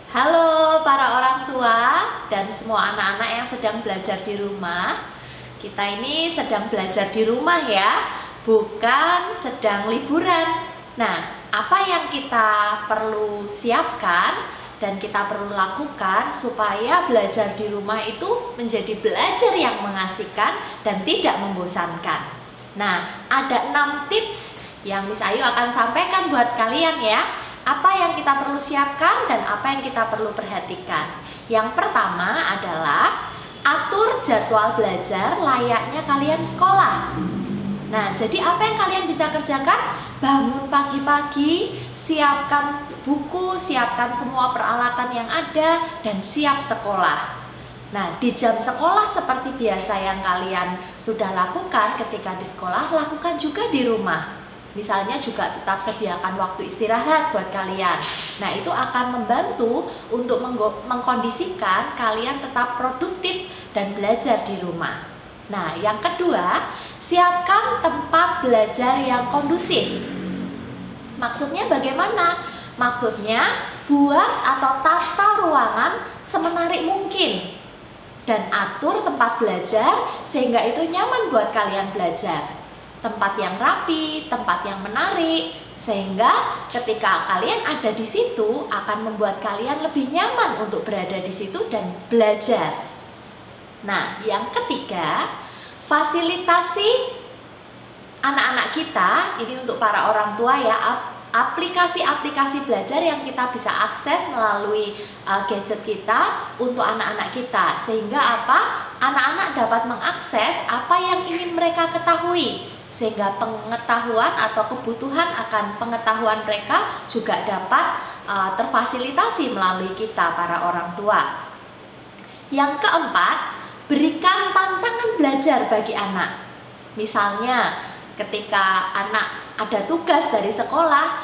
Halo para orang tua dan semua anak-anak yang sedang belajar di rumah. Kita ini sedang belajar di rumah ya, bukan sedang liburan. Nah, apa yang kita perlu siapkan dan kita perlu lakukan supaya belajar di rumah itu menjadi belajar yang mengasihkan dan tidak membosankan. Nah, ada 6 tips yang Miss Ayu akan sampaikan buat kalian ya. Apa yang kita perlu siapkan dan apa yang kita perlu perhatikan. Yang pertama adalah atur jadwal belajar layaknya kalian sekolah. Nah, jadi apa yang kalian bisa kerjakan? Bangun pagi-pagi, siapkan buku, siapkan semua peralatan yang ada, dan siap sekolah. Nah, di jam sekolah seperti biasa yang kalian sudah lakukan ketika di sekolah, lakukan juga di rumah. Misalnya juga tetap sediakan waktu istirahat buat kalian. Nah, itu akan membantu untuk mengkondisikan kalian tetap produktif dan belajar di rumah. Nah, yang kedua, siapkan tempat belajar yang kondusif. Maksudnya bagaimana? Maksudnya buat atau tata ruangan semenarik mungkin. Dan atur tempat belajar sehingga itu nyaman buat kalian belajar. Tempat yang rapi, tempat yang menarik, sehingga ketika kalian ada di situ akan membuat kalian lebih nyaman untuk berada di situ dan belajar. Nah, yang ketiga, fasilitasi anak-anak kita, ini untuk para orang tua ya, aplikasi-aplikasi belajar yang kita bisa akses melalui gadget kita untuk anak-anak kita, sehingga apa? Anak-anak dapat mengakses apa yang ingin mereka ketahui, sehingga pengetahuan atau kebutuhan akan pengetahuan mereka juga dapat terfasilitasi melalui kita para orang tua. Yang keempat, berikan tantangan belajar bagi anak. Misalnya ketika anak ada tugas dari sekolah,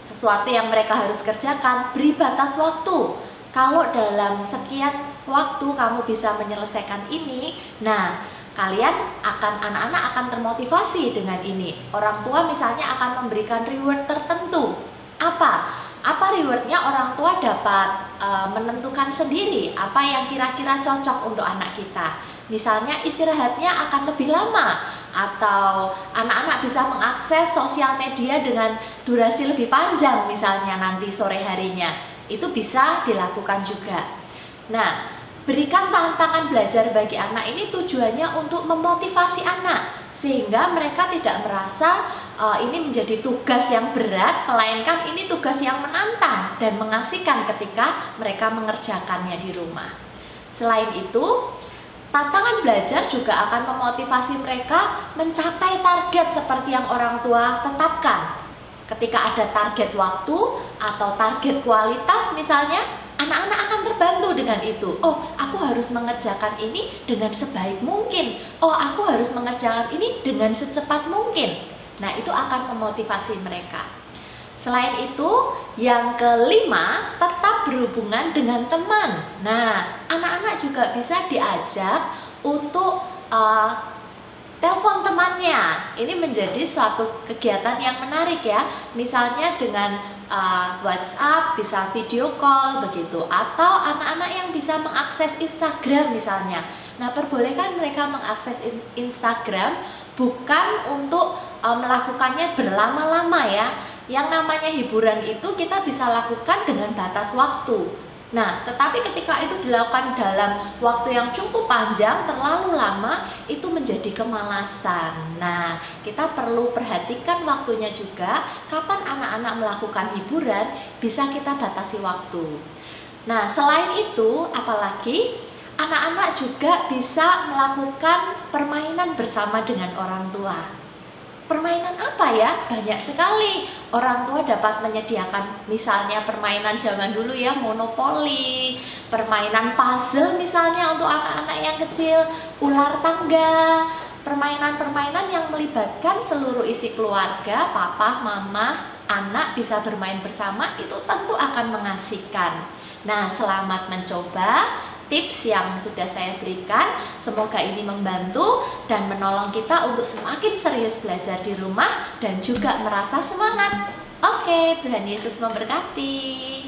sesuatu yang mereka harus kerjakan, beri batas waktu. Kalau dalam sekian waktu kamu bisa menyelesaikan ini, nah anak-anak akan termotivasi dengan ini. Orang tua misalnya akan memberikan reward tertentu. Apa rewardnya? Orang tua dapat menentukan sendiri apa yang kira-kira cocok untuk anak kita. Misalnya istirahatnya akan lebih lama, atau anak-anak bisa mengakses sosial media dengan durasi lebih panjang misalnya nanti sore harinya. Itu bisa dilakukan juga. Nah, berikan tantangan belajar bagi anak ini tujuannya untuk memotivasi anak, sehingga mereka tidak merasa ini menjadi tugas yang berat, melainkan ini tugas yang menantang dan mengasihkan ketika mereka mengerjakannya di rumah. Selain itu, tantangan belajar juga akan memotivasi mereka mencapai target seperti yang orang tua tetapkan. Ketika ada target waktu atau target kualitas misalnya, anak-anak akan terbantu dengan itu. Oh, aku harus mengerjakan ini dengan sebaik mungkin. Oh, aku harus mengerjakan ini dengan secepat mungkin. Nah, itu akan memotivasi mereka. Selain itu, yang kelima, tetap berhubungan dengan teman. Nah, anak-anak juga bisa diajak untuk telepon temannya. Ini menjadi suatu kegiatan yang menarik ya. Misalnya dengan WhatsApp, bisa video call begitu. Atau anak-anak yang bisa mengakses Instagram misalnya. Nah, perbolehkan mereka mengakses Instagram bukan untuk melakukannya berlama-lama ya. Yang namanya hiburan itu kita bisa lakukan dengan batas waktu. Nah, tetapi ketika itu dilakukan dalam waktu yang cukup panjang, terlalu lama, itu menjadi kemalasan. Nah, kita perlu perhatikan waktunya juga, kapan anak-anak melakukan hiburan, bisa kita batasi waktu. Nah, selain itu, apalagi anak-anak juga bisa melakukan permainan bersama dengan orang tua. Permainan apa ya? Banyak sekali. Orang tua dapat menyediakan misalnya permainan zaman dulu ya, monopoli, permainan puzzle misalnya untuk anak-anak yang kecil, ular tangga, permainan-permainan yang melibatkan seluruh isi keluarga, papa, mama, anak bisa bermain bersama, itu tentu akan mengasihkan. Nah, selamat mencoba. Tips yang sudah saya berikan, semoga ini membantu dan menolong kita untuk semakin serius belajar di rumah dan juga merasa semangat. Oke, Tuhan Yesus memberkati.